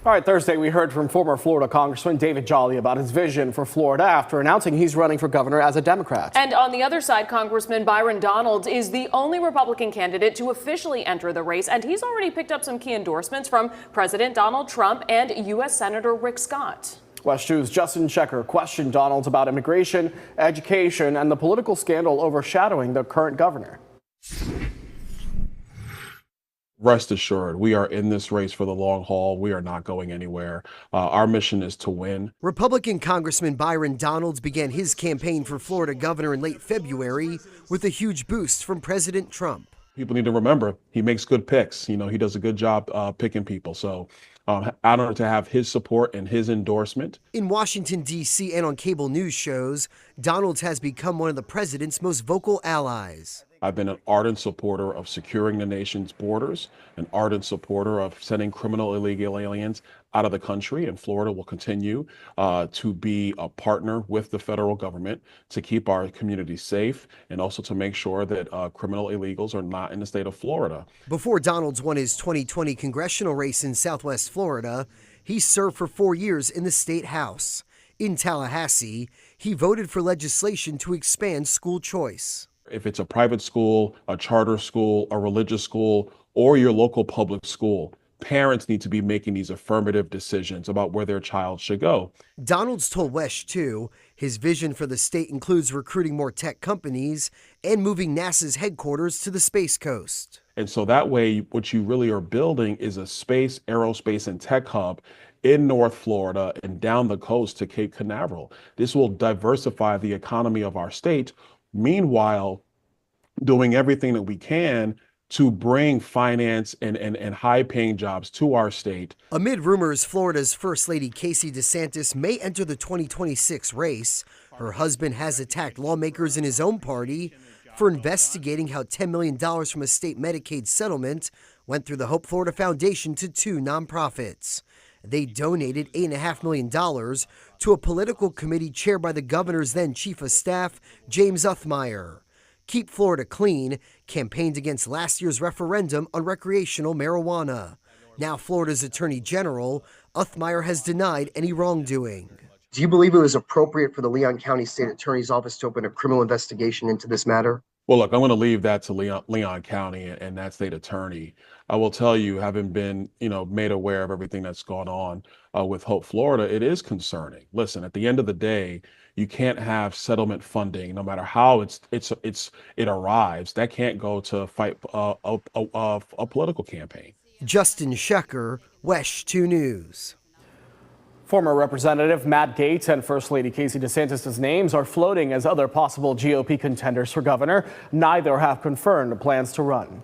All right, Thursday we heard from former Florida Congressman David Jolly about his vision for Florida after announcing he's running for governor as a Democrat. And on the other side, Congressman Byron Donalds is the only Republican candidate to officially enter the race, and he's already picked up some key endorsements from President Donald Trump and U.S. Senator Rick Scott. West 2's Justin Shecker questioned Donalds about immigration, education, and the political scandal overshadowing the current governor. Rest assured, we are in this race for the long haul. We are not going anywhere. Our mission is to win. Republican Congressman Byron Donalds began his campaign for Florida governor in late February with a huge boost from President Trump. People need to remember he makes good picks. You know, he does a good job picking people. So honored to have his support and his endorsement. In Washington, D.C. and on cable news shows, Donalds has become one of the president's most vocal allies. I've been an ardent supporter of securing the nation's borders, an ardent supporter of sending criminal illegal aliens out of the country, and Florida will continue to be a partner with the federal government to keep our communities safe and also to make sure that criminal illegals are not in the state of Florida. Before Donalds won his 2020 congressional race in Southwest Florida, he served for 4 years in the state house. In Tallahassee, he voted for legislation to expand school choice. If it's a private school, a charter school, a religious school, or your local public school, parents need to be making these affirmative decisions about where their child should go. Donalds told West 2 his vision for the state includes recruiting more tech companies and moving NASA's headquarters to the Space Coast. And so that way, what you really are building is a space, aerospace, and tech hub in North Florida and down the coast to Cape Canaveral. This will diversify the economy of our state. Meanwhile, doing everything that we can to bring finance and high-paying jobs to our state. Amid rumors Florida's First Lady Casey DeSantis may enter the 2026 race, her husband has attacked lawmakers in his own party for investigating how $10 million from a state Medicaid settlement went through the Hope Florida Foundation to 2 nonprofits. They donated $8.5 million to a political committee chaired by the governor's then chief of staff, James Uthmeier. Keep Florida Clean campaigned against last year's referendum on recreational marijuana. Now Florida's Attorney General, Uthmeier has denied any wrongdoing. Do you believe it was appropriate for the Leon County State Attorney's Office to open a criminal investigation into this matter? Well, look, I'm going to leave that to Leon County and that state attorney. I will tell you, having been, made aware of everything that's gone on with Hope Florida, it is concerning. Listen, at the end of the day, you can't have settlement funding, no matter how it arrives. That can't go to fight a political campaign. Justin Shecker, West 2 News. Former Representative Matt Gaetz and First Lady Casey DeSantis' names are floating as other possible GOP contenders for governor. Neither have confirmed plans to run.